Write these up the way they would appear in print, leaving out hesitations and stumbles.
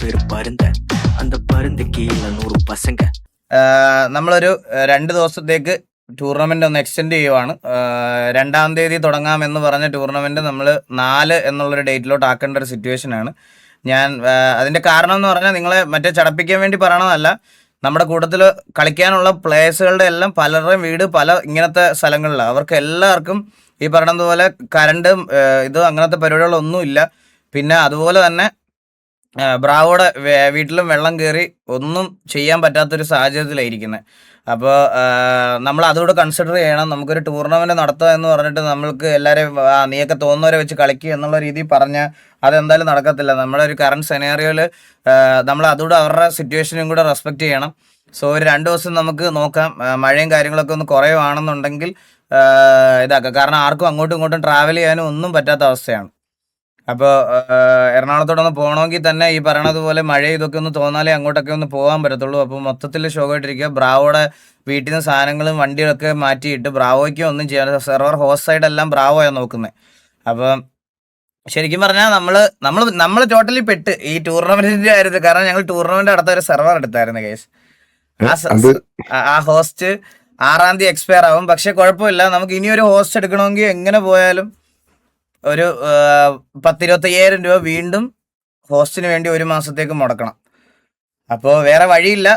பேரு பருந்த, அந்த பருந்து கீழ 100 பசங்க. നമ്മളൊരു 2 ദിവസത്തേക്ക് ടൂർണമെന്റ് ഒന്ന് എക്സ്റ്റെൻഡ് ചെയ്യുവാണ്. 2-ാം തീയതി തുടങ്ങാമെന്ന് പറഞ്ഞ ടൂർണമെന്റ് നമ്മൾ 4 എന്നുള്ളൊരു ഡേറ്റിലോട്ട് ആക്കേണ്ട ഒരു സിറ്റുവേഷൻ ആണ്. ഞാൻ അതിന്റെ കാരണം എന്ന് പറഞ്ഞാൽ നിങ്ങളെ മറ്റേ ചടപ്പിക്കാൻ വേണ്ടി പറയണതല്ല. നമ്മുടെ കൂട്ടത്തിൽ കളിക്കാനുള്ള പ്ലേയേഴ്സുകളുടെ എല്ലാം പലരുടെയും വീട് പല ഇങ്ങനത്തെ സ്ഥലങ്ങളിലാണ്. അവർക്ക് എല്ലാവർക്കും ഈ പറഞ്ഞതുപോലെ കറണ്ടും ഇത് അങ്ങനത്തെ പരിപാടികളൊന്നും ഇല്ല. പിന്നെ അതുപോലെ തന്നെ ബ്രാവോടെ വീട്ടിലും വെള്ളം കയറി ഒന്നും ചെയ്യാൻ പറ്റാത്തൊരു സാഹചര്യത്തിലായിരിക്കുന്നത്. അപ്പോൾ നമ്മൾ അതുകൂടെ കൺസിഡർ ചെയ്യണം. നമുക്കൊരു ടൂർണമെന്റ് നടത്തുക എന്ന് പറഞ്ഞിട്ട് നമ്മൾക്ക് എല്ലാവരെയും നീയൊക്കെ തോന്നുന്നവരെ വെച്ച് കളിക്കുക എന്നുള്ള രീതിയിൽ പറഞ്ഞാൽ അതെന്തായാലും നടക്കത്തില്ല. നമ്മുടെ ഒരു കറണ്ട് സെനാറിയോയിൽ നമ്മൾ അതുകൂടെ അവരുടെ സിറ്റുവേഷനും കൂടെ റെസ്പെക്ട് ചെയ്യണം. സോ ഒരു 2 ദിവസം നമുക്ക് നോക്കാം. മഴയും കാര്യങ്ങളൊക്കെ ഒന്ന് കുറയുവാണെന്നുണ്ടെങ്കിൽ ഇതാക്കാം. കാരണം ആർക്കും അങ്ങോട്ടും ഇങ്ങോട്ടും ട്രാവൽ ചെയ്യാനും ഒന്നും പറ്റാത്ത അവസ്ഥയാണ്. അപ്പോൾ എറണാകുളത്തോടൊന്ന് പോകണമെങ്കിൽ തന്നെ ഈ പറയണതുപോലെ മഴ ഇതൊക്കെ ഒന്ന് തോന്നാലേ അങ്ങോട്ടൊക്കെ ഒന്ന് പോകാൻ പറ്റത്തുള്ളൂ. അപ്പോൾ മൊത്തത്തിൽ ഷോക്കായിട്ടിരിക്കുക. ബ്രാവോടെ വീട്ടിൽ നിന്ന് സാധനങ്ങളും വണ്ടികളൊക്കെ മാറ്റിയിട്ട് ബ്രാവോയ്ക്ക് ഒന്നും ചെയ്യാൻ സെർവർ ഹോസ്റ്റ് സൈഡെല്ലാം ബ്രാവോയാണ് നോക്കുന്നത്. അപ്പം ശരിക്കും പറഞ്ഞാൽ നമ്മൾ ടോട്ടലി പെട്ട് ഈ ടൂർണമെന്റിന്റെ കാര്യത്തിൽ. കാരണം ഞങ്ങൾ ടൂർണമെന്റ് അടുത്ത ഒരു സെർവർ എടുത്തായിരുന്നു കേസ്. ആ ഹോസ്റ്റ് 6-ാം തീയതി എക്സ്പയർ ആവും. പക്ഷെ കുഴപ്പമില്ല, നമുക്ക് ഇനിയൊരു ഹോസ്റ്റ് എടുക്കണമെങ്കിൽ എങ്ങനെ പോയാലും ഒരു 10-25,000 രൂപ വീണ്ടും ഹോസ്റ്റിന് വേണ്ടി 1 മാസത്തേക്ക് മുടക്കണം. അപ്പോൾ വേറെ വഴിയില്ല.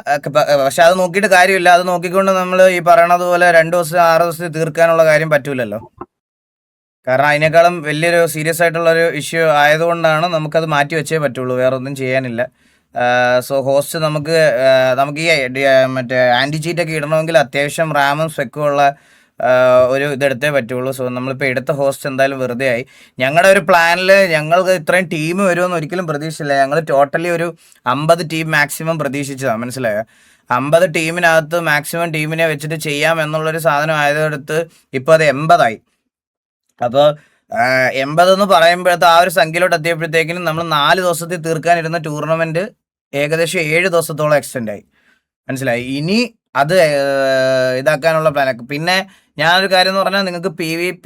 പക്ഷെ അത് നോക്കിയിട്ട് കാര്യമില്ല. അത് നോക്കിക്കൊണ്ട് നമ്മൾ ഈ പറയണത് പോലെ 2 ദിവസം 6 ദിവസത്തിൽ തീർക്കാനുള്ള കാര്യം പറ്റൂലല്ലോ. കാരണം അതിനേക്കാളും വലിയൊരു സീരിയസ് ആയിട്ടുള്ളൊരു ഇഷ്യൂ ആയതുകൊണ്ടാണ് നമുക്കത് മാറ്റി വെച്ചേ പറ്റുള്ളൂ. വേറെ ഒന്നും ചെയ്യാനില്ല. സോ ഹോസ്റ്റ് നമുക്ക് ഈ മറ്റേ ആൻറ്റി ചീറ്റൊക്കെ ഇടണമെങ്കിൽ അത്യാവശ്യം റാമും സ്പെക്കും ഉള്ള ഒരു ഇതെടുത്തേ പറ്റുള്ളൂ. സോ നമ്മളിപ്പോൾ എടുത്ത ഹോസ്റ്റ് എന്തായാലും വെറുതെ ആയി. ഞങ്ങളുടെ ഒരു പ്ലാനിൽ ഞങ്ങൾക്ക് ഇത്രയും ടീം വരുമെന്ന് ഒരിക്കലും പ്രതീക്ഷിച്ചില്ല. ഞങ്ങൾ ടോട്ടലി ഒരു 50 ടീം മാക്സിമം പ്രതീക്ഷിച്ചതാണ്. മനസ്സിലായോ? 50 ടീമിനകത്ത് മാക്സിമം ടീമിനെ വെച്ചിട്ട് ചെയ്യാം എന്നുള്ളൊരു സാധനം ആയതെടുത്ത് ഇപ്പോൾ അത് 80 ആയി. അപ്പോൾ 80 എന്ന് പറയുമ്പോഴത്തെ ആ ഒരു സംഖ്യയിലോട്ട് എത്തിയപ്പോഴത്തേക്കിനും നമ്മൾ 4 ദിവസത്തിൽ തീർക്കാനിരുന്ന ടൂർണമെന്റ് ഏകദേശം 7 ദിവസത്തോളം എക്സ്റ്റെൻഡ് ആയി. മനസ്സിലായി? ഇനി അത് ഇതാക്കാനുള്ള പ്ലാനൊക്കെ. പിന്നെ ഞാനൊരു കാര്യം എന്ന് പറഞ്ഞാൽ നിങ്ങൾക്ക് PvP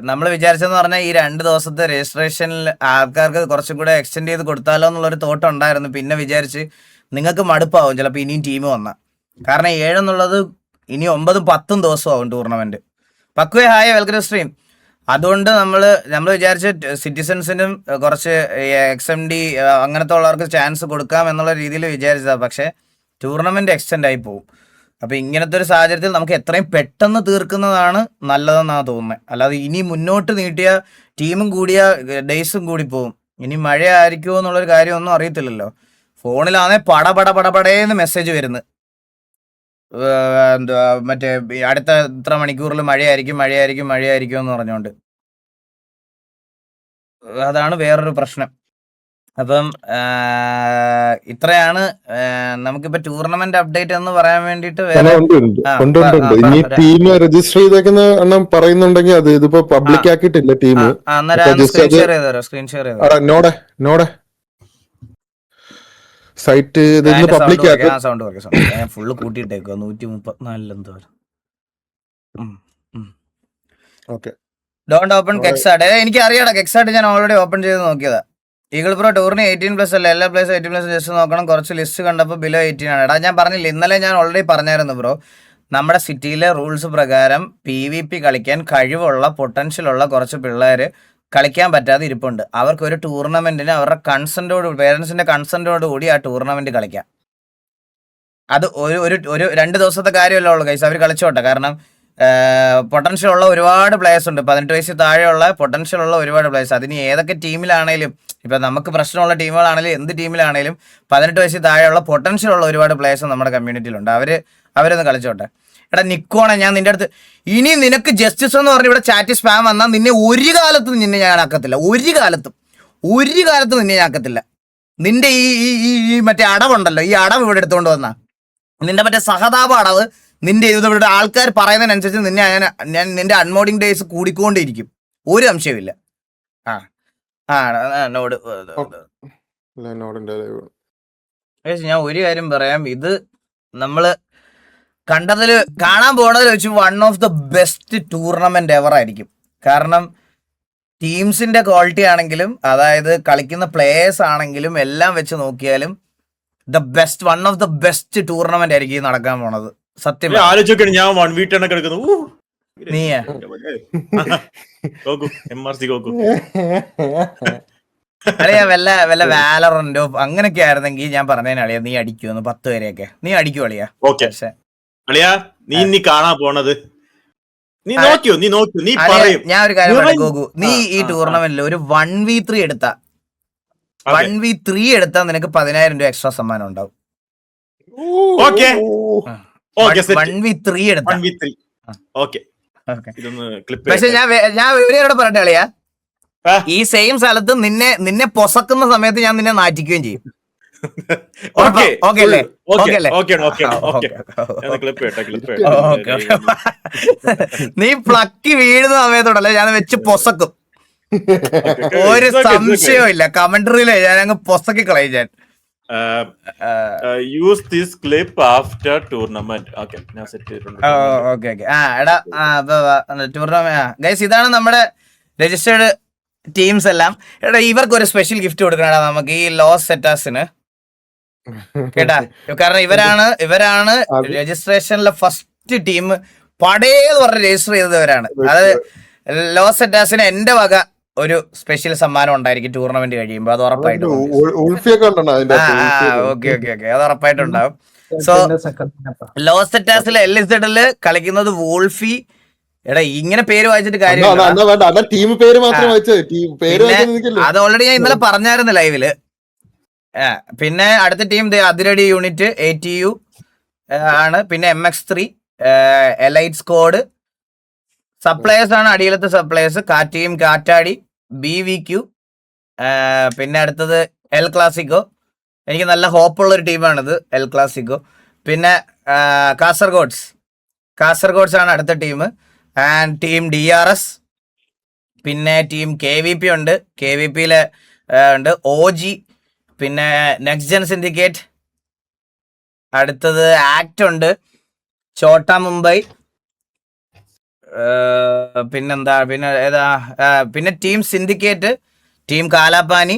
നമ്മൾ വിചാരിച്ചതെന്ന് പറഞ്ഞാൽ ഈ 2 ദിവസത്തെ രജിസ്ട്രേഷനിൽ ആൾക്കാർക്ക് കുറച്ചും കൂടെ എക്സ്റ്റെൻഡ് ചെയ്ത് കൊടുത്താലോ എന്നുള്ളൊരു തോട്ടം ഉണ്ടായിരുന്നു. പിന്നെ വിചാരിച്ച് നിങ്ങൾക്ക് മടുപ്പാവും ചിലപ്പോൾ ഇനിയും ടീം വന്നാൽ. കാരണം 7 എന്നുള്ളത് ഇനി 9-ഉം 10-ഉം ദിവസമാവും ടൂർണമെന്റ്. പക്വേ ഹായ്, വെൽക്കം സ്ട്രീം. അതുകൊണ്ട് നമ്മൾ വിചാരിച്ച സിറ്റിസൺസിനും കുറച്ച് XMD അങ്ങനത്തെ ഉള്ളവർക്ക് ചാൻസ് കൊടുക്കാം എന്നുള്ള രീതിയിൽ വിചാരിച്ചതാണ്. പക്ഷേ ടൂർണമെന്റ് എക്സ്റ്റെൻഡ് ആയി പോകും. അപ്പോൾ ഇങ്ങനത്തെ ഒരു സാഹചര്യത്തിൽ നമുക്ക് എത്രയും പെട്ടെന്ന് തീർക്കുന്നതാണ് നല്ലതെന്നാണ് തോന്നുന്നത്. അല്ലാതെ ഇനി മുന്നോട്ട് നീട്ടിയ ടീമും കൂടിയ ഡേയ്സും കൂടി പോകും. ഇനി മഴ ആയിരിക്കുമോ എന്നുള്ളൊരു കാര്യമൊന്നും അറിയത്തില്ലല്ലോ. ഫോണിലാണേ പടപടേന്ന് മെസ്സേജ് വരുന്നത്. എന്തുവാ മറ്റേ അടുത്ത ഇത്ര മണിക്കൂറിൽ മഴയായിരിക്കും എന്ന് പറഞ്ഞുകൊണ്ട്. അതാണ് വേറൊരു പ്രശ്നം. അപ്പം ഇത്രയാണ് നമുക്കിപ്പോ ടൂർണമെന്റ് അപ്ഡേറ്റ് എന്ന് പറയാൻ വേണ്ടിട്ട്. ഇനി ടീം രജിസ്റ്റർ ചെയ്തേക്കുന്ന എണ്ണം പറയുന്നുണ്ടെങ്കിൽ അത് ഇതിപ്പോ പബ്ലിക് ആക്കിയിട്ടില്ല ടീം. സ്ക്രീൻ ഷെയർ നോടെ സൈറ്റ് പബ്ലിക് ആക്കാം. സൗണ്ട് ഞാൻ ഫുള്ള് കൂട്ടിയിട്ടേക്കോ 134 എന്തോ. ഡോണ്ട് ഓപ്പൺ കെക്സാഡ്. എനിക്ക് അറിയാടാ കെക്സാഡ്, ഞാൻ ഓൾറെഡി ഓപ്പൺ ചെയ്ത് നോക്കിയതാ. ഈഗിൾ പ്രോ ടൂറിന് 18+ അല്ല, എല്ലാ പ്ലേസ് 18+ ജസ്റ്റ് നോക്കണം. കുറച്ച് ലിസ്റ്റ് കണ്ടപ്പോൾ ബിലോ 18 ആണ്. എടാ ഞാൻ പറഞ്ഞില്ല, ഇന്നലെ ഞാൻ ഓൾറെഡി പറഞ്ഞായിരുന്നു ബ്രോ. നമ്മുടെ സിറ്റിയിലെ റൂൾസ് പ്രകാരം PvP കളിക്കാൻ കഴിവുള്ള പൊട്ടൻഷ്യലുള്ള കുറച്ച് പിള്ളേർ കളിക്കാൻ പറ്റാതെ ഇരിപ്പുണ്ട്. അവർക്ക് ഒരു ടൂർണമെന്റിന് അവരുടെ പേരൻസിന്റെ കൺസെന്റോട് കൂടി ആ ടൂർണമെന്റ് കളിക്കാം. അത് ഒരു 2 ദിവസത്തെ കാര്യമല്ലേ ഉള്ളൂ ഗൈസ്. അവർ കളിച്ചോട്ടെ. കാരണം പൊട്ടൻഷ്യൽ ഉള്ള ഒരുപാട് പ്ലേയേഴ്സ് ഉണ്ട്. 18 വയസ്സിൽ താഴെയുള്ള പൊട്ടൻഷ്യൽ ഉള്ള ഒരുപാട് പ്ലേയേഴ്സ്. അതിന് ഏതൊക്കെ ടീമിലാണേലും, ഇപ്പൊ നമുക്ക് പ്രശ്നമുള്ള ടീമുകളാണെങ്കിലും എന്ത് ടീമിലാണേലും 18 വയസ്സിൽ താഴെയുള്ള പൊട്ടൻഷ്യൽ ഉള്ള ഒരുപാട് പ്ലേയേഴ്സ് നമ്മുടെ കമ്മ്യൂണിറ്റിയിലുണ്ട്. അവരൊന്ന് കളിച്ചോട്ടെ. എടാ നിക്കോണെ, ഞാൻ നിന്റെ അടുത്ത് ഇനി നിനക്ക് ജസ്റ്റിസ് എന്ന് പറഞ്ഞ് ഇവിടെ ചാറ്റ് സ്പാം വന്നാൽ നിന്നെ ഒരു കാലത്തും ഞാൻ ആക്കത്തില്ല. ഒരു കാലത്തും നിന്നെ ഞാൻ ആക്കത്തില്ല. നിന്റെ ഈ മറ്റേ അടവുണ്ടല്ലോ, ഈ അടവ് ഇവിടെ എടുത്തുകൊണ്ട് വന്നാ നിന്റെ മറ്റേ സഹതാപ അടവ്, നിന്റെ ഇവിടെ ആൾക്കാർ പറയുന്നതിനനുസരിച്ച് ഞാൻ നിന്റെ അൺമോഡിങ് ഡേയ്സ് കൂടിക്കൊണ്ടിരിക്കും. ഒരു സംശയമില്ല. ഞാൻ ഒരു കാര്യം പറയാം. ഇത് നമ്മള് കാണാൻ പോണതിൽ വെച്ച് 1 of the best tournament ever ആയിരിക്കും. കാരണം ടീംസിന്റെ ക്വാളിറ്റി ആണെങ്കിലും അതായത് കളിക്കുന്ന പ്ലേയേഴ്സ് ആണെങ്കിലും എല്ലാം വെച്ച് നോക്കിയാലും one of the best tournament ആയിരിക്കും ഈ നടക്കാൻ പോണത്. സത്യം ആലോചിക്കണം, ഞാൻ 1v10 ഒക്കെ എടുക്കുന്നു. നീയാ അളിയാ വല്ല വാലറന്റോ അങ്ങനെയൊക്കെ ആയിരുന്നെങ്കിൽ ഞാൻ പറഞ്ഞേനെ അളിയാ നീ അടിക്കുമെന്ന് 10 വരെയൊക്കെ നീ അടിക്കും അളിയാ. പക്ഷെ അളിയാ നീ കാണാൻ പോണത് നീ നോക്കിയോ നീ പറയും. ഞാൻ ഒരു കാര്യം പറയാം ഗോകു, നീ ഈ ടൂർണമെന്റിൽ ഒരു 1v3 എടുത്താ 1v3 എടുത്താൽ നിനക്ക് 10,000 രൂപ എക്സ്ട്രാ സമ്മാനം ഉണ്ടാവും. 1v3 എടുത്താ. പക്ഷെ ഞാൻ ഇവരോട് പറയട്ടെ അളിയാ, ഈ സെയിം സ്ഥലത്ത് നിന്നെ പൊസക്കുന്ന സമയത്ത് ഞാൻ നിന്നെ നാറ്റിക്കുകയും ചെയ്യും. നീ പ്ലക്കി വീഴുന്ന സമയത്തോടല്ലേ ഞാൻ വെച്ച് പൊസക്കും, ഒരു സംശയവും ഇല്ല. കമന്ററിയിലെ ഞാൻ അങ്ങ് പൊസക്കി കളയും ഞാൻ. Use this clip after tournament. Guys ഇതാണ് നമ്മുടെ രജിസ്റ്റേർഡ് ടീംസ് എല്ലാം. എടാ ഇവർക്ക് ഒരു സ്പെഷ്യൽ ഗിഫ്റ്റ് കൊടുക്കണടാ നമുക്ക്, ഈ ലോസ് സെറ്റാസിന് കേട്ടാ. കാരണം ഇവരാണ് രജിസ്ട്രേഷനിലെ ഫസ്റ്റ് ടീം. പടേന്ന് പറഞ്ഞ് രജിസ്റ്റർ ചെയ്തവരാണ്. അത് ലോസ് സെറ്റാസിന് എന്റെ വക ഒരു സ്പെഷ്യൽ സമ്മാനം ഉണ്ടായിരിക്കും ടൂർണമെന്റ് കഴിയുമ്പോ. അത് ഉറപ്പായിട്ടും അത് ഉറപ്പായിട്ടുണ്ടാവും. സോ ലോസ് സെറ്റാസിലെ LSZല് കളിക്കുന്നത് വോൾഫി. എടാ ഇങ്ങനെ പേര് വായിച്ചിട്ട് കാര്യമില്ല, അത് ഓൾറെഡി ഞാൻ ഇന്നലെ പറഞ്ഞായിരുന്നു ലൈവില്. പിന്നെ അടുത്ത ടീം അതിരടി യൂണിറ്റ് ATU ആണ്. പിന്നെ MX3 എലൈറ്റ് സ്ക്വാഡ് സപ്ലയേഴ്സ് ആണ്. അടിയിലത്തെ സപ്ലയേഴ്സ് ടീം കാറ്റാടി, BVQ. പിന്നെ അടുത്തത് എൽ ക്ലാസിക്കോ. എനിക്ക് നല്ല ഹോപ്പുള്ള ഒരു ടീമാണിത് എൽ ക്ലാസിക്കോ. പിന്നെ കാസർഗോഡ്സ് ആണ് അടുത്ത ടീം. And team DRS. പിന്നെ ടീം KVP ഉണ്ട്. KVPയിലെ ഉണ്ട് OG. പിന്നെ നെക്സ്റ്റ് ജെൻ സിൻഡിക്കേറ്റ്. അടുത്തത് ആക്ട് ഉണ്ട്, ഛോട്ട മുംബൈ. പിന്നെന്താ പിന്നെ team syndicate, team Kalapani,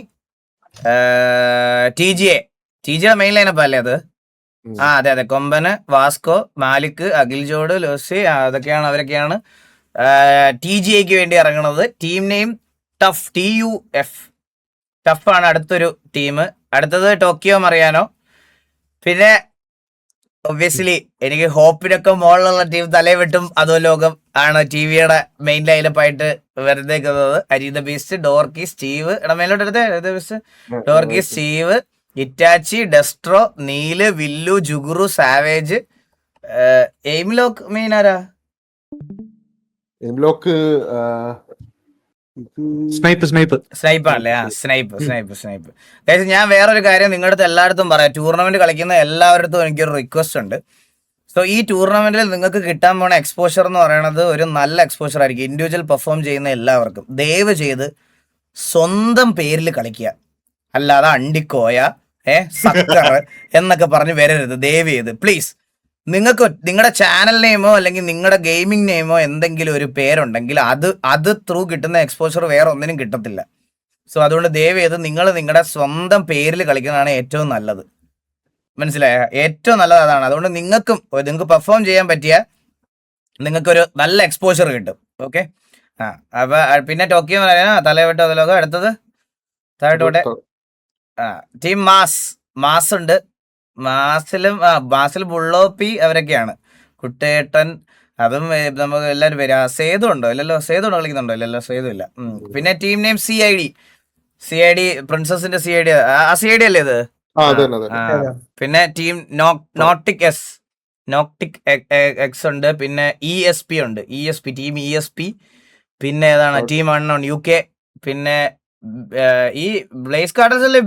TGA main lineup അല്ലേ അത്? അതെ കൊമ്പന്, വാസ്കോ, മാലിക്, അഖിൽ ജോഡ്, ലോസി അവരൊക്കെയാണ് TGAക്ക് വേണ്ടി ഇറങ്ങുന്നത്. Team name tough, TUF tough ആണ് അടുത്തൊരു ടീം. അടുത്തത് ടോക്കിയോ മറിയാനോ. പിന്നെ ഒബ്വിയസ്ലി എനിക്ക് ഹോപ്പിനൊക്കെ മുകളിലുള്ള ടീം തലയെവിട്ടും അതോ ലോകം ആണ് TVയുടെ മെയിൻ ലൈനപ്പായിട്ട് വരുന്നേക്കുന്നത്. അരീത ബീസ്റ്റ്, ഡോർക്കി, സ്റ്റീവ്. മേലോട്ട് എടുത്തേ ഡോർക്കി, സ്റ്റീവ്, ഇറ്റാച്ചി, ഡെസ്ട്രോ, നീല്, വില്ലു, ജുഗുറു, സാവേജ്. എയിംലോക്ക് മെയിൻ ആരാ? സ്നൈപ്പ് ആണല്ലേ? സ്നൈപ്പ്. ഞാൻ വേറൊരു കാര്യം നിങ്ങളുടെ അടുത്ത് എല്ലായിടത്തും പറയാം. ടൂർണമെന്റ് കളിക്കുന്ന എല്ലാവരുടെ എനിക്കൊരു റിക്വസ്റ്റ് ഉണ്ട്. സോ ഈ ടൂർണമെന്റിൽ നിങ്ങൾക്ക് കിട്ടാൻ പോണ എക്സ്പോഷർ എന്ന് പറയുന്നത് ഒരു നല്ല എക്സ്പോഷർ ആയിരിക്കും. ഇൻഡിവിജ്വൽ പെർഫോം ചെയ്യുന്ന എല്ലാവർക്കും ദയവ് ചെയ്ത് സ്വന്തം പേരിൽ കളിക്കുക, അല്ലാതെ അണ്ടിക്കോയ സക്കർ എന്നൊക്കെ പറഞ്ഞ് വരരുത് ദയവ് ചെയ്ത് പ്ലീസ്. നിങ്ങൾക്ക് നിങ്ങളുടെ ചാനൽ നെയിമോ അല്ലെങ്കിൽ നിങ്ങളുടെ ഗെയിമിംഗ് നെയിമോ എന്തെങ്കിലും ഒരു പേരുണ്ടെങ്കിൽ അത് ത്രൂ കിട്ടുന്ന എക്സ്പോഷർ വേറെ ഒന്നിനും കിട്ടത്തില്ല. സോ അതുകൊണ്ട് ദയവ് ചെയ്ത് നിങ്ങൾ നിങ്ങളുടെ സ്വന്തം പേരിൽ കളിക്കുന്നതാണ് ഏറ്റവും നല്ലത്. മനസ്സിലായ? ഏറ്റവും നല്ലത് അതാണ്. അതുകൊണ്ട് നിങ്ങൾക്ക് പെർഫോം ചെയ്യാൻ പറ്റിയ നിങ്ങൾക്കൊരു നല്ല എക്സ്പോഷർ കിട്ടും. ഓക്കെ. അപ്പൊ പിന്നെ ടോക്കിയോ തലവിട്ടോ അതിലൊക്കെ. അടുത്തത് താഴോട്ടെ ടീം മാസ് ഉണ്ട്. മാസിൽ ബുള്ളോപ്പി അവരൊക്കെയാണ്. കുട്ടേട്ടൻ, അതും നമുക്ക് എല്ലാവരും പേര്. സേതു ഉണ്ടോ? ഇല്ലല്ലോ. സേതു കളിക്കുന്നുണ്ടോ? ഇല്ലല്ലോ, സേതു ഇല്ല. പിന്നെ team name CID പ്രിൻസസിന്റെ CID. CID അല്ലേ ഇത്? പിന്നെ ടീം നോട്ടിക് എക്സ് ഉണ്ട്. പിന്നെ ESP ഉണ്ട്. Team ESP. പിന്നെ ഏതാണ് ടീം അൺനോൺ UK. പിന്നെ ഈ ബ്ലേസ് കാർട്ടേഴ്സ് അല്ലേ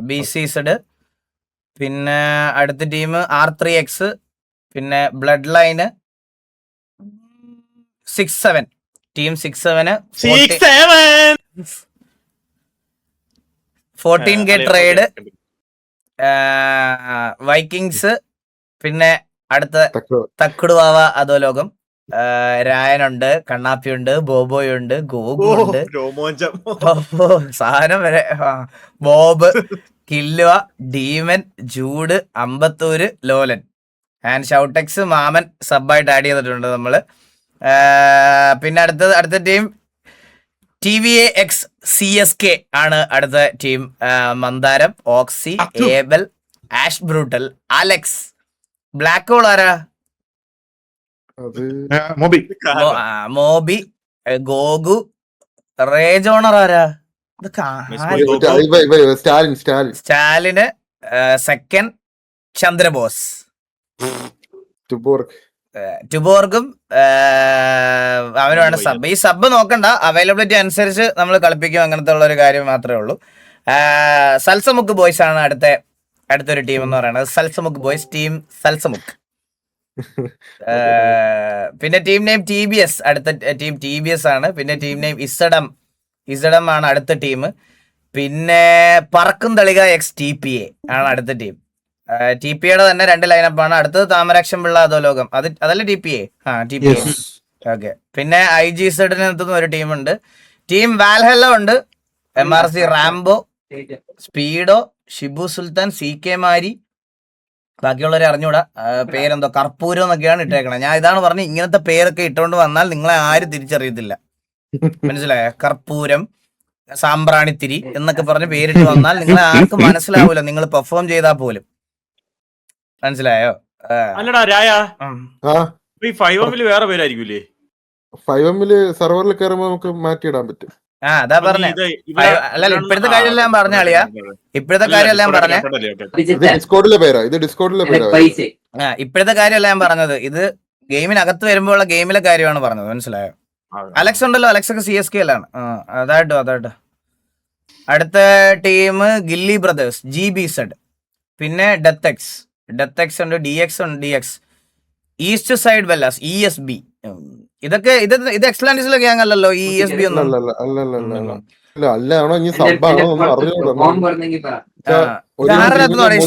BCZ. പിന്നെ അടുത്ത ടീം R3X. പിന്നെ blood line 6-7. Team 6-7. 14K trade, Vikings. പിന്നെ അടുത്ത തക്കുടുവാവ അതോ ലോകം. രായനുണ്ട്, കണ്ണാപ്പിയുണ്ട്, ബോബോയുണ്ട്, ഗോഗു ഓ ഉണ്ട്, രോമോഞ്ചം. സാധനം വരെ. Bob, Killua, Demon, Jude, Ambattur, ലോലൻ ആൻഡ് ഷൗട്ടെക്സ് മാമൻ സബായിട്ട് ആഡ് ചെയ്തിട്ടുണ്ട് നമ്മള്. പിന്നെ അടുത്ത ടീം TVA-X CSK ആണ് അടുത്ത team. Mandaram, Oxy, Abel, Ash Brutal, Alex, Black Hole ആരാ? മോബി, ഗോഗു, റേജോണർ ആരാ? സ്റ്റാലിന്, സെക്കൻഡ് ചന്ദ്രബോസ്, ടുബോർഗും അവനുമാണ് സബ്. ഈ സബ് നോക്കണ്ട, അവൈലബിലിറ്റി അനുസരിച്ച് നമ്മൾ കളിപ്പിക്കും, അങ്ങനത്തെ ഉള്ള ഒരു കാര്യം മാത്രമേ ഉള്ളൂ. സൽസമുക്ക് ബോയ്സ് ആണ് അടുത്തൊരു ടീം എന്ന് പറയുന്നത്. സൽസമുക്ക് ബോയ്സ്, ടീം സൽസമുക്ക്. പിന്നെ ടീം നെയിം TBS, അടുത്ത ടീം TBS ആണ്. പിന്നെ ടീം നെയിം ഇസഡം ആണ് അടുത്ത ടീം. പിന്നെ പറക്കും തളിക XTPA ആണ് അടുത്ത ടീം. TPAയുടെ തന്നെ 2 ലൈനപ്പാണ്. അടുത്തത് താമരാക്ഷം പിള്ള അധോലോകം, അതല്ല TPA. TPA. ഓക്കെ. പിന്നെ IGZ ഒരു ടീമുണ്ട്. ടീം വാൽഹെല്ല ഉണ്ട്, MRC റാംബോ, സ്പീഡോ, ഷിബു സുൽത്താൻ, CK മാരി, ബാക്കിയുള്ളവരെ അറിഞ്ഞൂടാ. പേരെന്തോ കർപ്പൂരം എന്നൊക്കെയാണ് ഇട്ടേക്കണത്. ഞാൻ ഇതാണ് പറഞ്ഞത്, ഇങ്ങനത്തെ പേരൊക്കെ ഇട്ടുകൊണ്ട് വന്നാൽ നിങ്ങളെ ആരും തിരിച്ചറിയത്തില്ല. മനസ്സിലായ? കർപ്പൂരം, സാമ്പ്രാണിത്തിരി എന്നൊക്കെ പറഞ്ഞ് പേരിട്ട് വന്നാൽ നിങ്ങളെ ആർക്കും മനസ്സിലാവൂല, നിങ്ങൾ പെർഫോം ചെയ്താൽ പോലും. മനസ്സിലായോ? അല്ലടാ രായ, ഈ 5M വേറെ പേരായിരിക്കൂലേ? 5M സെർവറിൽ കയറുമ്പോ നമുക്ക് മാറ്റിയിടാൻ പറ്റും. അതാ പറഞ്ഞേ. അല്ല, ഇപ്പോഴത്തെ കാര്യമെല്ലാം ഞാൻ പറഞ്ഞാളിയാ, ഇപ്പോഴത്തെ കാര്യമെല്ലാം പറഞ്ഞേ. ഡിസ്കോഡിലെ പേരാ ഇത്, ഡിസ്കോഡിലെ പേരാ. ഇപ്പോഴത്തെ കാര്യമല്ല ഞാൻ പറഞ്ഞത്, ഇത് ഗെയിമിനകത്ത് വരുമ്പോഴുള്ള ഗെയിമിലെ കാര്യമാണ് പറഞ്ഞത്. മനസ്സിലായോ? അലക്സ് ഉണ്ടല്ലോ, അലക്സ് ഒക്കെ CSK ലാണ്. അതായിട്ടോ. അടുത്ത ടീം ഗില്ലി ബ്രദേഴ്സ്, GBZ. പിന്നെ ഡെത്ത് എക്സ് ഉണ്ട്, DX ഉണ്ട്, DX. ഈസ്റ്റ് സൈഡ് വെല്ലാസ്, ESB. ഇതൊക്കെ ഇത് എക്സ്ലാൻഡിസിലെ ഗ്യാങ് അല്ലല്ലോ ഈ ESB ഒന്നും.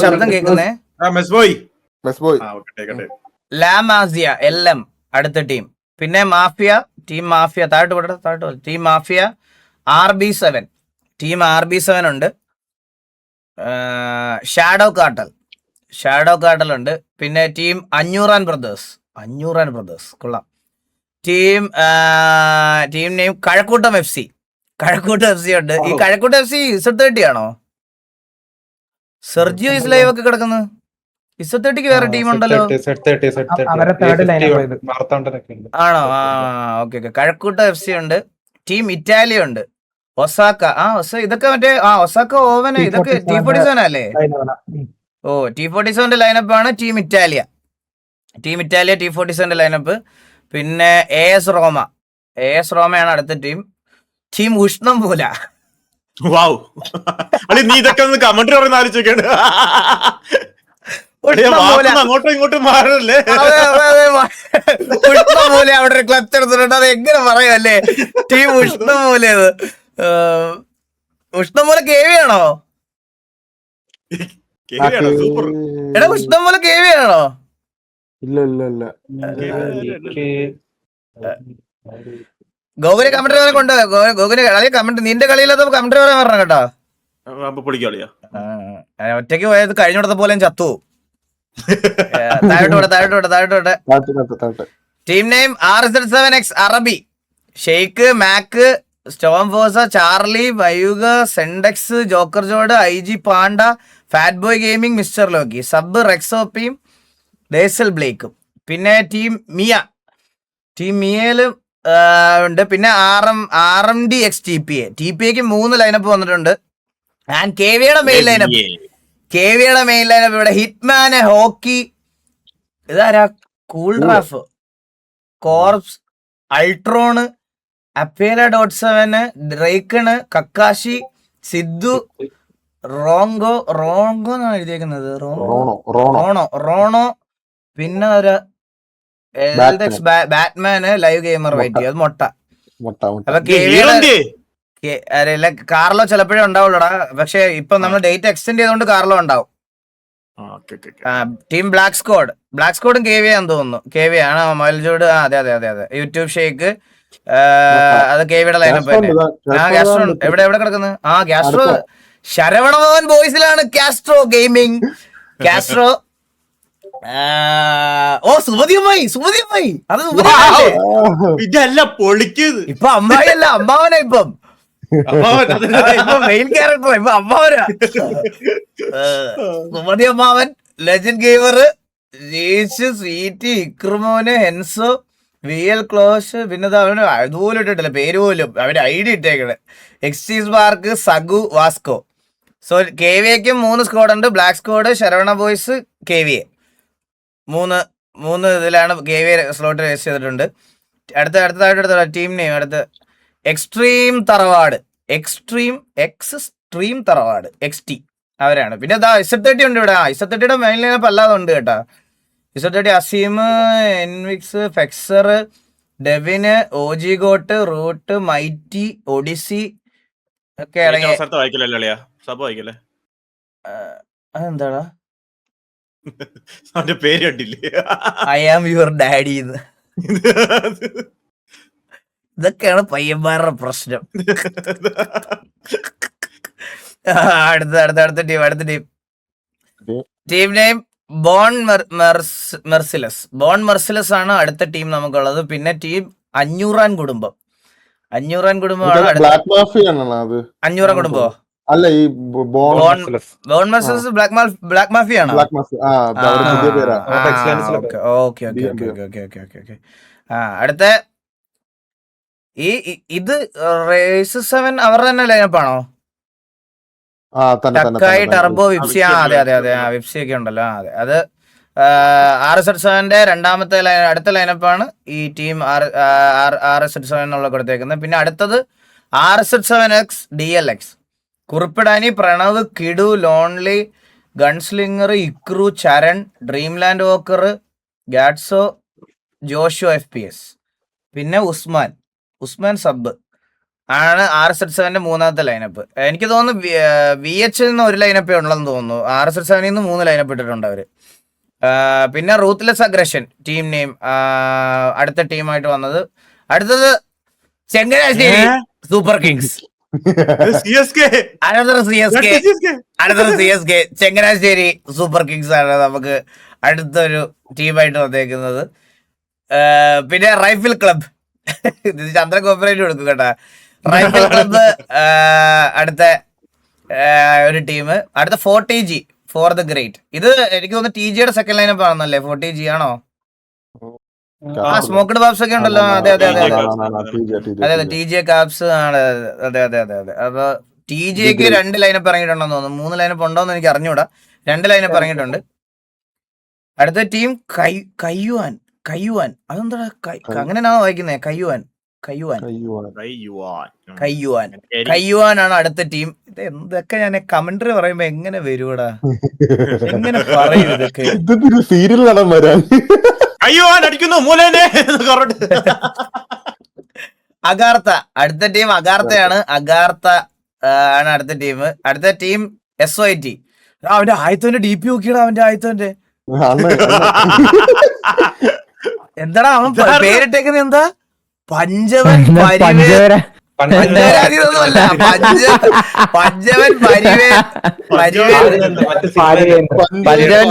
ശബ്ദം കേൾക്കുന്നേ. ലാമാസിയ LM അടുത്ത ടീം. പിന്നെ ടീം മാഫിയ താഴോട്ട് team mafia. RB7 team RB7 ഉണ്ട്. ഷാഡോ കാർട്ടൽ ഉണ്ട്. പിന്നെ ടീം അഞ്ഞൂറാൻ ബ്രദേഴ്സ് കൊള്ളാം. ടീം നെയിം കഴക്കൂട്ടം FC ഉണ്ട്. ഈ കഴക്കൂട്ടം FC Z30 ആണോ? സെർജിയോ ഇസ് ലൈവ് ഒക്കെ കിടക്കുന്നത്. Z30ക്ക് വേറെ ടീം ഉണ്ടല്ലോ. ആണോ? ഓക്കെ. കഴക്കൂട്ടം FC ഉണ്ട്. ടീം ഇറ്റാലിയ ഉണ്ട്. ഒസാക്ക. ഇതൊക്കെ മറ്റേ ഒസാക്ക ഓവന്, ഇതൊക്കെ T47 അല്ലേ? T47 ലൈനപ്പ് ആണ് ടീം ഇറ്റാലിയ. T47 lineup. പിന്നെ AS റോമയാണ് അടുത്ത ടീം ഉഷ്ണം മൂല. നീ ഇതൊക്കെ ഒന്ന് കമന്ററി പറയുന്ന ആലോചിക്കണ്ട. അങ്ങോട്ടും ഇങ്ങോട്ടും മാറല്ലേ. ഉഷ്ണമൂല അവിടെ ഒരു ക്ലച്ച് എടുത്തിട്ടുണ്ട്. അത് എങ്ങനെ പറയുമല്ലേ? ടീം ഉഷ്ണമൂലത്. ഉഷ്ണമൂല KV ആണോ? എടാ, ഉഷ്ണമൂല KV ആണോ? ഇല്ല. ഗോകുലെ കമന്റ് പറയാൻ കൊണ്ട് ഗോകുലെ കമന്റ്, നിന്റെ കളിയില്ലാത്ത കമന്റ് പറയാൻ പറഞ്ഞ കേട്ടോ. ഒറ്റയ്ക്ക് പോയത് കഴിഞ്ഞിടത്ത പോലെ ചത്തു. താഴോട്ട്. ടീം നെയിം RZ7X അറബി, ഷെയ്ക്ക്, മാക്ക്, സ്റ്റോം ഫോഴ്സ, ചാർലി, വയുഗ, സെൻഡെക്സ്, ജോക്കർ ജോഡ്, IG Panda, Fat Boy Gaming, Mister Loki. Sub റെക്സോപ്പിയും ഡേസൽ ബ്ലേക്കും. പിന്നെ ടീം മിയയിലും ഉണ്ട്. പിന്നെ RMD XTPAക്ക് 3 ലൈനപ്പ് വന്നിട്ടുണ്ട്. ആൻഡ് KVയുടെ മെയിൻ ലൈനപ്പ് ഇവിടെ ഹിറ്റ്മാന്, ഹോക്കി, ഇതാരാ? കൂൾ ഡ്രാഫ്, കോർപ്സ്, അൾട്രോണ്, അപ്പേല.7, ഡ്രേക്കണ്, കക്കാശി, സിദ്ധു, റോങ്കോ എന്നാണ് എഴുതിയേക്കുന്നത്. റോണോ. പിന്നെ ഒരു ബാറ്റ്മാന്, ലൈവ് ഗെയിമർ വൈറ്റ്, അത് മൊട്ട. അപ്പൊ കാർലോ ചിലപ്പോഴേ ഉണ്ടാവുള്ളൂടാ. പക്ഷെ ഇപ്പൊ നമ്മൾ ഡേറ്റ് എക്സ്റ്റെൻഡ് ചെയ്തോണ്ട് കാർലോ ഉണ്ടാവും. ടീം ബ്ലാക്ക് സ്കോഡും KV ആണെന്ന് തോന്നുന്നു. KV ആണ്. മൊബൈൽജോഡ് അതെ യൂട്യൂബ് ഷേക്ക് അത് KVയുടെ ലൈനപ്പ് തന്നെ. ഗ്യാസ്ട്രോ എവിടെ കിടക്കുന്നു? ഗ്യാസ്ട്രോ ശരവണഭവൻ ബോയ്സിലാണ് കാസ്ട്രോ ഗെയിമിംഗ്. കാസ്ട്രോ സുമതിയമ്മായി അത് ഇതല്ല പൊളിക്കത്. ഇപ്പൊ അമ്മായി അല്ല, അമ്മാവനാ ഇപ്പം മെയിൻ ക്യാരക്ടർ. ഇപ്പൊ അമ്മാവനാ. സുമതി അമ്മാവൻ, ലെജൻഡ് ഗെയിമർ, ജേസ്, സ്വീറ്റ്, ഇക്രമോന്, ഹെൻസോ, VL ക്ലോഷ്, പിന്നെ അവന് അതുപോലും ഇട്ടിട്ടില്ല പേര് പോലും, അവന്റെ ID ഇട്ടേക്കണ്. എക്സ്റ്റീസ് പാർക്ക്, സഗു, വാസ്കോ. സോ KVക്കും 3 squad, black squad, Saravana boys, KVA മൂന്ന് ഇതിലാണ് KVA സ്ലോട്ട് രജിസ്റ്റർ ചെയ്തിട്ടുണ്ട്. അടുത്ത ടീം നെയിം അടുത്ത് എക്സ്ട്രീം തറവാട് XT അവരാണ്. പിന്നെ Z30 ഉണ്ട് ഇവിടെ. Z30യുടെ മെയിൻ ലൈനപ്പ് അല്ലാതെ ഉണ്ട് കേട്ടാ. Z30 അസീം, എൻവിക്സ്, ഫെക്സർ, Devin, OG goat, root, mighty, odyssey ഒക്കെ അതെന്താടാ അവന്റെ പേര് കണ്ടില്ലേ? I am your daddy. ഇതൊക്കെയാണ് പയ്യന്മാരുടെ പ്രശ്നം. അടുത്ത ടീം നെയിം ബോൺ മെർസിലസ് ആണ് അടുത്ത ടീം നമുക്കുള്ളത്. പിന്നെ ടീം അഞ്ഞൂറാൻ കുടുംബം. അഞ്ഞൂറാൻ കുടുംബോ അല്ല, ഈ ബോൺ മെർസിലസ് ബ്ലാക്ക് മാഫിയ ആണോ? ഓക്കെ. അടുത്ത ഇത് റേസ് 7 അവരുടെ തന്നെ ലൈനപ്പാണോ? ടക്കായി, ടർബോ, വിപ്സി. അതെ വിപ്സി ഒക്കെ ഉണ്ടല്ലോ. അത് RZ7ന്റെ രണ്ടാമത്തെ അടുത്ത ലൈനപ്പാണ് ഈ ടീം RZ7 എന്നുള്ള കൊടുത്തേക്കുന്നത്. പിന്നെ അടുത്തത് RZ7X DLX. കുറിപ്പിടാനി, പ്രണവ്, കിഡു, ലോൺലി, ഗൺസ്ലിംഗർ, ഇക്രു, ചരൺ, ഡ്രീംലാൻഡ് വോക്കർ, ഗാഡ്സോ, ജോഷു FPS. പിന്നെ ഉസ്മാൻ സബ് ആണ് RZ7ന്റെ മൂന്നാമത്തെ ലൈനപ്പ്. എനിക്ക് തോന്നുന്നു VH ഒരു ലൈനപ്പേ ഉള്ളതെന്ന് തോന്നുന്നു. RZ7 3 ലൈനപ്പ് ഇട്ടിട്ടുണ്ട് അവര്. പിന്നെ റൂത്ത്ലെസ് അഗ്രഷൻ ടീം നെയിം അടുത്ത ടീമായിട്ട് വന്നത്. അടുത്തത് ചെങ്ങനാശ്ശേരി സൂപ്പർ കിങ്സ്. അടുത്ത CSK ചെങ്ങനാശ്ശേരി സൂപ്പർ കിങ്സ് ആണ് നമുക്ക് അടുത്തൊരു ടീമായിട്ട് വന്നേക്കുന്നത്. പിന്നെ റൈഫിൾ ക്ലബ് ചന്ദ്ര കോപ്പറേറ്റ് കൊടുക്കും കേട്ടാ. റൈഫിൾ ക്ലബ് അടുത്ത ഒരു ടീം. അടുത്ത 40G ഫോർ ദ ഗ്രേറ്റ്. ഇത് എനിക്ക് തോന്നുന്നു TGയുടെ സെക്കൻഡ് ലൈനപ്പ് ആണെന്നല്ലേ? 40G ആണോ? സ്മോക്ക്ഡ് ബാബ്സ് ഒക്കെ ഉണ്ടല്ലോ. അതെ TJ കാബ്സ് ആണ്. അതെ. അപ്പൊ TJക്ക് 2 ലൈനപ്പ് ഇറങ്ങിയിട്ടുണ്ടെന്ന് തോന്നുന്നു. 3 ലൈനപ്പ് ഉണ്ടോന്ന് എനിക്ക് അറിഞ്ഞൂടാ. 2 ലൈനപ്പ് ഇറങ്ങിയിട്ടുണ്ട്. അടുത്ത ടീം കയ്യുവാൻ. അതെന്താ അങ്ങനെയാണോ വായിക്കുന്നത്? കയ്യുവാൻ ആണ് അടുത്ത ടീം. ഇത് എന്തൊക്കെ ഞാൻ കമന്ററി പറയുമ്പോ എങ്ങനെ വരൂടാ? എങ്ങനെ പറയും ഇതൊക്കെ? സീരിയൽ നടൻ വരാൻ അഗാർത്ത അടുത്ത ടീം. അഗാർത്തയാണ് അടുത്ത ടീം. അടുത്ത ടീം SYT. അവന്റെ ആയത്തോന്റെ DP നോക്കിയടാ. അവന്റെ ആയത്തോന്റെ എന്താടാ അവൻ പേരിട്ടേക്കുന്നത്? എന്താ? പഞ്ചവൻ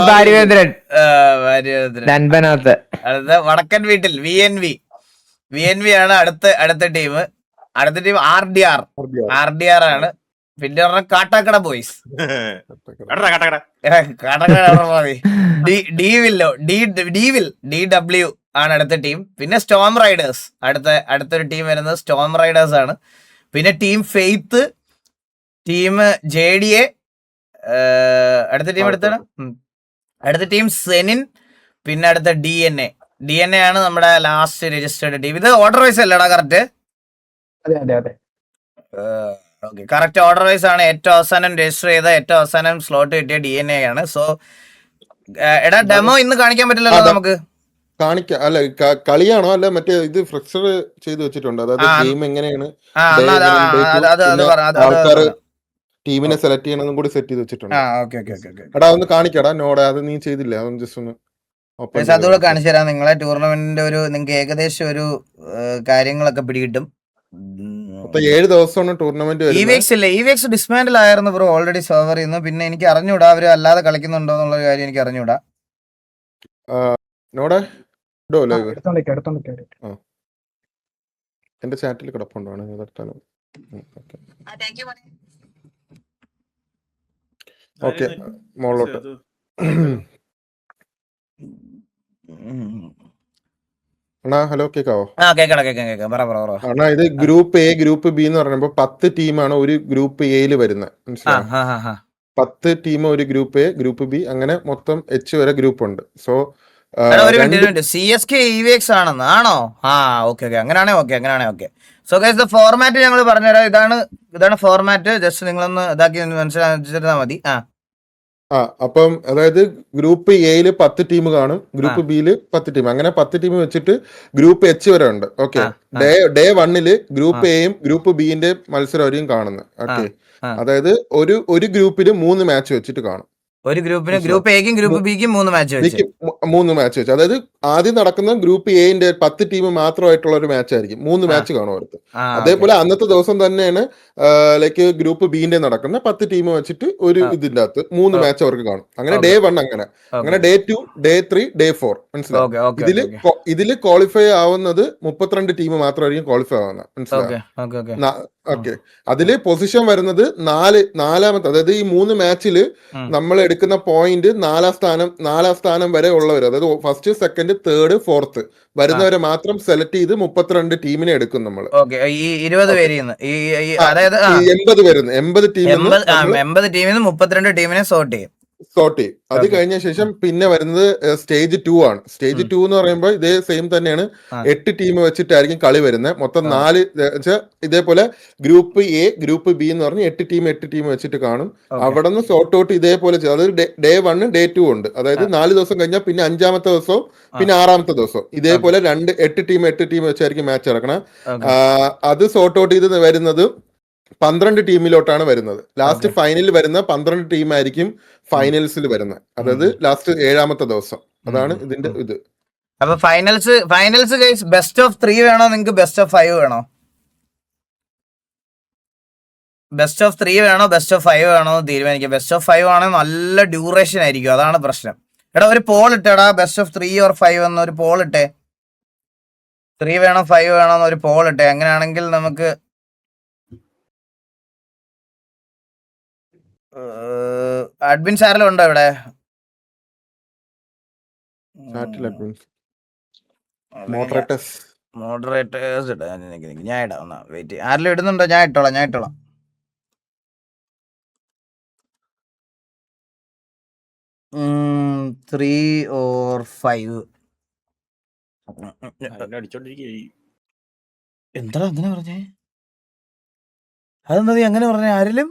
പരിവേന്ദ്രൻ. വടക്കൻ വീട്ടിൽ VNV ആണ് അടുത്ത ടീം. RDR ആണ്. പിന്നെ കാട്ടാക്കട ബോയ്സ്. DW ആണ് അടുത്ത ടീം. പിന്നെ സ്റ്റോം റൈഡേഴ്സ് അടുത്തൊരു ടീം വരുന്നത് സ്റ്റോം റൈഡേഴ്സ് ആണ്. പിന്നെ ടീം ഫെയ്ത്ത്, ടീം JDA. അടുത്ത ടീം സെനിൻ. പിന്നെ അടുത്ത DNA ആണ് നമ്മുടെ ലാസ്റ്റ് രജിസ്റ്റേർഡ് ടീം. ഇത് ഓർഡർ വൈസ് അല്ലടാ? കറക്റ്റ് കറക്റ്റ് ഓർഡർ വൈസ് ആണ്. ഏറ്റവും അവസാനം രജിസ്റ്റർ ചെയ്ത ഏറ്റവും അവസാനം സ്ലോട്ട് കിട്ടിയ DNA ആണ്. സോ എടാ ഡെമോ ഇന്ന് കാണിക്കാൻ പറ്റില്ലല്ലോ നമുക്ക്? കാണിക്കാം. അല്ല കളിയാണോ? അല്ല മറ്റേ ഇത് ഫ്ലെക്സർ ചെയ്ത് വെച്ചിട്ടുണ്ട്. അതായത് ഗെയിം എങ്ങനെയാണ് ടീമിനെ സെലക്ട് ചെയ്യണമെന്നും കൂടി സെറ്റ് ചെയ്ത് വെച്ചിട്ടുണ്ട്. Okay okay okay okay. എടാ ഒന്ന് കാണിക്കടാ നോടെ, അത് നീ ചെയ്തില്ല, അതൊന്ന് ജസ്റ്റ് ഒന്ന് open ചെയ്ത് അതുകൂടെ കാണിക്ക്. കാണിച്ചു തരാം. നിങ്ങളെ ടൂർണമെന്റിന്റെ ഒരു നിങ്ങൾക്ക് ഏകദേശം ഒരു കാര്യങ്ങളൊക്കെ പിടികിട്ടും. മൊത്തം 7 ദിവസമാണ് ടൂർണമെന്റ് വരുന്നത്. ഇവിഎക്സ് ഇല്ലേ, ഇവിഎക്സ് ഡിസ്മാൻഡിൽ ആയിരുന്നു ബ്രോ ഓൾറെഡി സെർവർ ചെയ്യുന്നു. പിന്നെ എനിക്ക് അറിഞ്ഞൂടാ അവര് അല്ലാതെ കളിക്കുന്നുണ്ടോ എന്നുള്ള കാര്യം എനിക്ക് അറിഞ്ഞൂടാ. നോടെ ഇടോ ലൈവ് എടുത്തോണ്ടിരിക്കാം. എന്റെ ചാറ്റിൽ കിടപ്പുണ്ടാണ് എടുത്താലും. ഓക്കെ മോളിലോട്ട്. അണ്ണാ ഹലോ കേക്കാവോ? കേക്കാം. പറ. അണ്ണാ ഇത് ഗ്രൂപ്പ് എ ഗ്രൂപ്പ് ബി എന്ന് പറയുമ്പോ 10 ടീമാണ് ഒരു ഗ്രൂപ്പ് എയിൽ വരുന്നത്, മനസ്സിലായോ? 10 ടീം ഒരു ഗ്രൂപ്പ് എ ഗ്രൂപ്പ് ബി അങ്ങനെ മൊത്തം എച്ച് വരെ ഗ്രൂപ്പ് ഉണ്ട്. സോ CSK EVX ആണെന്ന് ആണോ? ഓക്കെ അങ്ങനെയാണെ okay. So guys the format ഞങ്ങൾ പറഞ്ഞുതരാം. ഇതാണ് ഫോർമാറ്റ്. ജസ്റ്റ് നിങ്ങളൊന്ന് ഇതാക്കി മനസ്സിലാക്കിയിരുന്നാൽ മതി. അപ്പം അതായത് ഗ്രൂപ്പ് എയില് 10 ടീം കാണും, ഗ്രൂപ്പ് ബിയില് 10 ടീം, അങ്ങനെ 10 ടീം വെച്ചിട്ട് ഗ്രൂപ്പ് എച്ച് വരെ ഉണ്ട്. ഓക്കെ, ഡേ 1 ഗ്രൂപ്പ് എയും ഗ്രൂപ്പ് ബിന്റെ മത്സരം കാണുന്നത്. ഓക്കെ, അതായത് ഒരു ഗ്രൂപ്പില് 3 മാച്ച് വെച്ചിട്ട് കാണും. ഒരു ഗ്രൂപ്പിന് ഗ്രൂപ്പ് എക്കും ഗ്രൂപ്പ് ബിക്കും 3 മാച്ച് വെച്ച് 3 മാച്ച് വെച്ച്, അതായത് ആദ്യം നടക്കുന്ന ഗ്രൂപ്പ് എന്റെ 10 ടീം മാത്രമായിട്ടുള്ള ഒരു മാച്ച് ആയിരിക്കും. 3 മാച്ച് കാണും അവർക്ക്. അതേപോലെ അന്നത്തെ ദിവസം തന്നെയാണ് ലൈക്ക് ഗ്രൂപ്പ് ബിന്റെ നടക്കുന്ന 10 ടീം വെച്ചിട്ട് ഒരു ഇതിന്റെ അകത്ത് 3 മാച്ച് അവർക്ക് കാണും. അങ്ങനെ ഡേ 1 അങ്ങനെ ഡേ 2 ഡേ 3 ഡേ 4 മനസ്സിലാവും. ഇതില് ക്വാളിഫൈ ആവുന്നത് 32 ടീം മാത്രമായിരിക്കും ക്വാളിഫൈ ആവുന്നത്, മനസ്സിലാവും. ഓക്കെ, അതില് പൊസിഷൻ വരുന്നത് നാലാമത്തെ, അതായത് ഈ 3 മാച്ചില് നമ്മൾ എടുക്കുന്ന പോയിന്റ് 4ാം സ്ഥാനം വരെ ഉള്ളവർ, അതായത് ഫസ്റ്റ് സെക്കൻഡ് തേർഡ് ഫോർത്ത് വരുന്നവരെ മാത്രം സെലക്ട് ചെയ്ത് 32 ടീമിനെ എടുക്കും നമ്മൾ. 20 പേര് 80 വരുന്നു, 80 ടീമിൽ 32 ടീമിനെ സോർട്ട് ചെയ്യും. അത് കഴിഞ്ഞ ശേഷം പിന്നെ വരുന്നത് സ്റ്റേജ് 2 ആണ്. സ്റ്റേജ് 2 എന്ന് പറയുമ്പോൾ ഇതേ സെയിം തന്നെയാണ്. 8 ടീം വെച്ചിട്ടായിരിക്കും കളി വരുന്നത്. മൊത്തം 4 ഇതേപോലെ ഗ്രൂപ്പ് എ ഗ്രൂപ്പ് ബി എന്ന് പറഞ്ഞ് 8 ടീം വെച്ചിട്ട് കാണും. അവിടെ നിന്ന് സോർട്ട് ഔട്ട് ഇതേപോലെ ചെയ്യും. അതായത് ഡേ 1 ഡേ 2 ഉണ്ട്. അതായത് 4 ദിവസം കഴിഞ്ഞാൽ പിന്നെ 5ാമത്തെ ദിവസവും പിന്നെ 6ാമത്തെ ദിവസവും ഇതേപോലെ 8 ടീം വെച്ചായിരിക്കും മാച്ച് ഇറക്കണം. അത് സോർട്ട് ഔട്ട് ചെയ്ത് വരുന്നത് 12 ടീമിലോട്ടാണ് വരുന്നത്. ലാസ്റ്റ് ഫൈനലിൽ വരുന്ന 12 ടീമായിരിക്കും ഫൈനൽസിൽ വരുന്നത്, അതായത് ലാസ്റ്റ് 7ാമത്തെ ദിവസം. അതാണ് ഇതിന്റെ ഇത്. അപ്പൊ ഫൈനൽസ് ഗൈസ് ബെസ്റ്റ് ഓഫ് 3 വേണോ നിങ്ങൾക്ക് ബെസ്റ്റ് ഓഫ് 5 വേണോ? ബെസ്റ്റ് ഓഫ് 3 വേണോ ബെസ്റ്റ് ഓഫ് 5 വേണോ തീരുമാനിക്കുക. ബെസ്റ്റ് ഓഫ് 5 ആണെങ്കിൽ നല്ല ഡ്യൂറേഷൻ ആയിരിക്കും, അതാണ് പ്രശ്നം. എടാ ഒരു പോൾ ഇട്ടേടാ, ബെസ്റ്റ് ഓഫ് 3 ഓർ 5 എന്നൊരു പോൾ ഇട്ടേ. 3 വേണോ 5 വേണോ എന്നൊരു പോൾ ഇട്ടേ. അങ്ങനെയാണെങ്കിൽ നമുക്ക് അഡ്മിൻ സാറിലും ഉണ്ടോ ഇവിടെ? മോഡറേറ്റേഴ്സ് ഇടാം, ഞാൻ ഇടാം. വെയിറ്റ്, ആരെങ്കിലും ഇടുന്നുണ്ടോ? ഞാൻ ഇട്ടോളാം. ത്രീ ഓർ 5 എന്താ അങ്ങനെ പറഞ്ഞേ? അതെന്താ നീ അങ്ങനെ പറഞ്ഞേ? ആരെങ്കിലും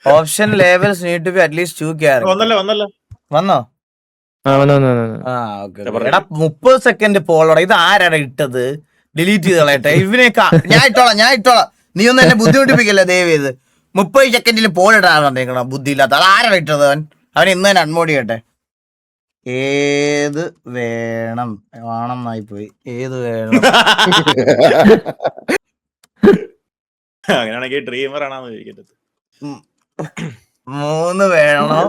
option labels need to be at least 2 character. വന്നോ? 30 സെക്കൻഡ് പോളോടെ. ഇത് ആരാണ് ഇട്ടത്? ഡിലീറ്റ് ചെയ്ത് കളയട്ടെ ഇവനെയൊക്കെ. ഞാൻ ഇട്ടോളാം. നീ ഒന്നും എന്നെ ബുദ്ധിമുട്ടിപ്പിക്കല്ലേ ദയവ് ചെയ്ത്. 30 സെക്കൻഡിൽ പോളിടാൻ വന്നേക്കണം, ബുദ്ധിയില്ലാത്ത. അത് ആരാണ് ഇട്ടത്? അവൻ ഇന്ന് തന്നെ അൺമോഡ് ചെയ്യട്ടെ. ഏത് വേണം ആണെന്നായി പോയി. ഏത് വേണം? അങ്ങനെയാണെങ്കിൽ ഡ്രീമർ ആണെന്ന് ചോദിക്കട്ടെ. 3 വേണോ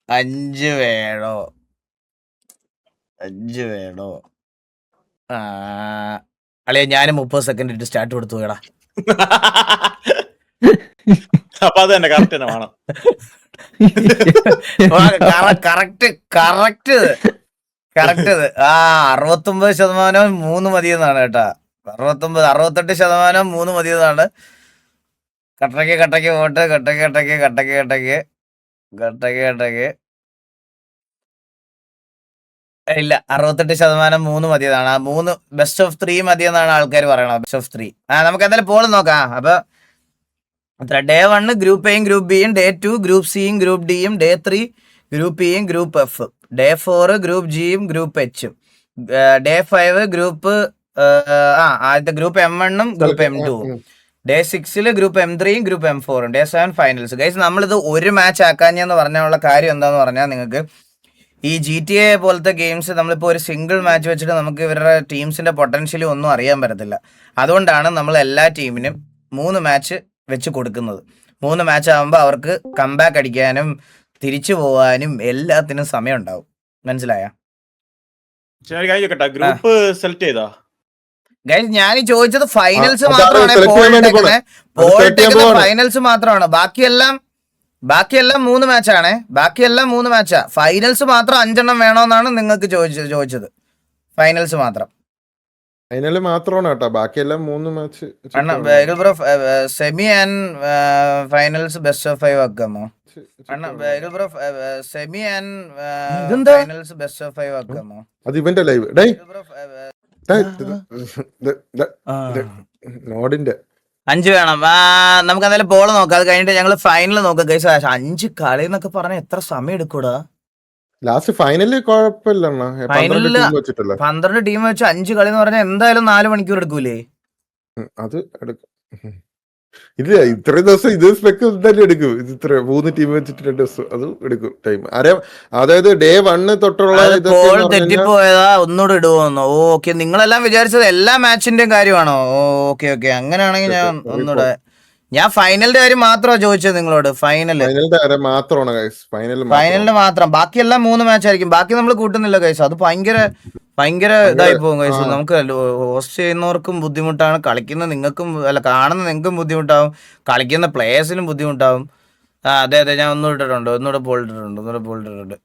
5 വേണോ? 5 വേണോ? അളിയ ഞാനും 30 സെക്കൻഡ് ഇട്ട് സ്റ്റാർട്ട് കൊടുത്തു കേടാ. അപ്പൊ അത് തന്നെ കറക്റ്റ് തന്നെ വേണം. കറക്റ്റ് 69% 3 മതിയെന്നാണ് കേട്ടാ. 68% 3 മതിയെന്നാണ്. കട്ടയ്ക്ക് വോട്ട്. കട്ടയ്ക്ക് ഇല്ല, 68% 3 മതിയെന്നാണ്. 3 ബെസ്റ്റ് ഓഫ് 3 മതിയെന്നാണ് ആൾക്കാർ പറയണത്. Best of 3. നമുക്ക് എന്തായാലും പോൾ നോക്കാം. അപ്പൊ ഡേ 1 ഗ്രൂപ്പ് എയും ഗ്രൂപ്പ് ബിയും, ഡേ 2 ഗ്രൂപ്പ് സിയും ഗ്രൂപ്പ് ഡിയും, ഡേ 3 ഗ്രൂപ്പ് ഇയും ഗ്രൂപ്പ് എഫ്, ഡേ 4 ഗ്രൂപ്പ് ജിയും ഗ്രൂപ്പ് എച്ചും, ഡേ 5 ഗ്രൂപ്പ് ആദ്യത്തെ group M1 group M2. Day 6 group M3 group M4, day 7 finals. Guys നമ്മളിത് ഒരു മാച്ച് ആക്കാഞ്ഞെന്ന് പറഞ്ഞുള്ള കാര്യം എന്താന്ന് പറഞ്ഞാൽ, നിങ്ങൾക്ക് ഈ GTA പോലത്തെ ഗെയിംസ് നമ്മളിപ്പോൾ ഒരു സിംഗിൾ മാച്ച് വെച്ചിട്ട് നമുക്ക് ഇവരുടെ ടീംസിന്റെ പൊട്ടൻഷ്യലി ഒന്നും അറിയാൻ പറ്റത്തില്ല. അതുകൊണ്ടാണ് നമ്മൾ എല്ലാ ടീമിനും 3 മാച്ച് വെച്ച് കൊടുക്കുന്നത്. 3 മാച്ച് ആകുമ്പോൾ അവർക്ക് കംബാക്ക് അടിക്കാനും തിരിച്ചു പോകാനും എല്ലാത്തിനും സമയം ഉണ്ടാവും. മനസ്സിലായ? ഗ്രൂപ്പ് സെലക്ട് ചെയ്താ ഗൈസ് ഞാൻ ചോദിച്ചത് ഫൈനൽസ് അതാണ് മാത്രമാണ്. select ചെയ്യാൻ വേണ്ടി പോണെ. പോൾടെക്കിന് ഫൈനൽസ് മാത്രമാണ്. ബാക്കിയെല്ലാം 3 മാച്ചാണ്. ബാക്കിയെല്ലാം 3 മാച്ചാ. ഫൈനൽസ് മാത്രം 5 എണ്ണം വേണോന്നാണ് നിങ്ങൾക്ക് ചോദിച്ചത്. ഫൈനൽസ് മാത്രം. ഫൈനല് മാത്രമാണ് കേട്ടോ, ബാക്കിയെല്ലാം 3 match. Bro semi and finals best of 5 ആക്കാമോ? Bro semi and finals best of 5 ആക്കാമോ? അത് ഇവന്റെ ലൈവ് നോഡിന്റെ 5 വേണം. നമുക്ക് എന്തായാലും ബോൾ നോക്കാം. അത് കഴിഞ്ഞിട്ട് ഞങ്ങൾ ഫൈനൽ നോക്കാം ഗൈസ്. 5 കളി എന്നൊക്കെ പറഞ്ഞാൽ എത്ര സമയം എടുക്കൂടാ? ലാസ്റ്റ് ഫൈനല് കുഴപ്പമില്ല. ഫൈനലില് 12 ടീം വെച്ച് 5 കളി എന്ന് പറഞ്ഞാൽ എന്തായാലും 4 മണിക്കൂർ എടുക്കൂലേ? അത് എടുക്കും. ഇല്ല, ഇത്രയും ദിവസം ഇത് സ്പെക്ക് എന്തായാലും എടുക്കും. ഇത് ഇത്ര 3 ടീം വെച്ചിട്ട് 2 ദിവസം അത് എടുക്കും ടൈം. അതായത് ഡേ 1 തൊട്ടുള്ള ബോൾ തെറ്റിപ്പോയതാ, ഒന്നുകൂടെ ഇടുവോന്നോ? ഓക്കെ, നിങ്ങളെല്ലാം വിചാരിച്ചത് എല്ലാ മാച്ചിന്റെയും കാര്യമാണോ? ഓക്കെ ഓക്കെ, അങ്ങനെയാണെങ്കിൽ ഞാൻ ഒന്നുകൂടെ, ഞാൻ ഫൈനലിന്റെ കാര്യം മാത്രമാണ് ചോദിച്ചത് നിങ്ങളോട്. ഫൈനലിന്റെ കാര്യം മാത്രമാണ് ഗൈസ്. ഫൈനലിന്റെ മാത്രം. ബാക്കിയെല്ലാം 3 മാച്ച് ആയിരിക്കും. ബാക്കി നമ്മൾ കൂട്ടുന്നില്ല ഗൈസ്. അത് ഭയങ്കര ഇതായി പോകും ഗൈസ്. നമുക്ക് ഹോസ്റ്റ് ചെയ്യുന്നവർക്കും ബുദ്ധിമുട്ടാണ്, കളിക്കുന്ന നിങ്ങൾക്കും അല്ല കാണുന്ന നിങ്ങൾക്കും ബുദ്ധിമുട്ടാവും, കളിക്കുന്ന പ്ലേയേഴ്സിനും ബുദ്ധിമുട്ടാവും. അതെ ഞാൻ ഒന്നുകൂടെ ഇട്ടിട്ടുണ്ട്. ഒന്നുകൂടെ ബോൾ ഇട്ടിട്ടുണ്ട്.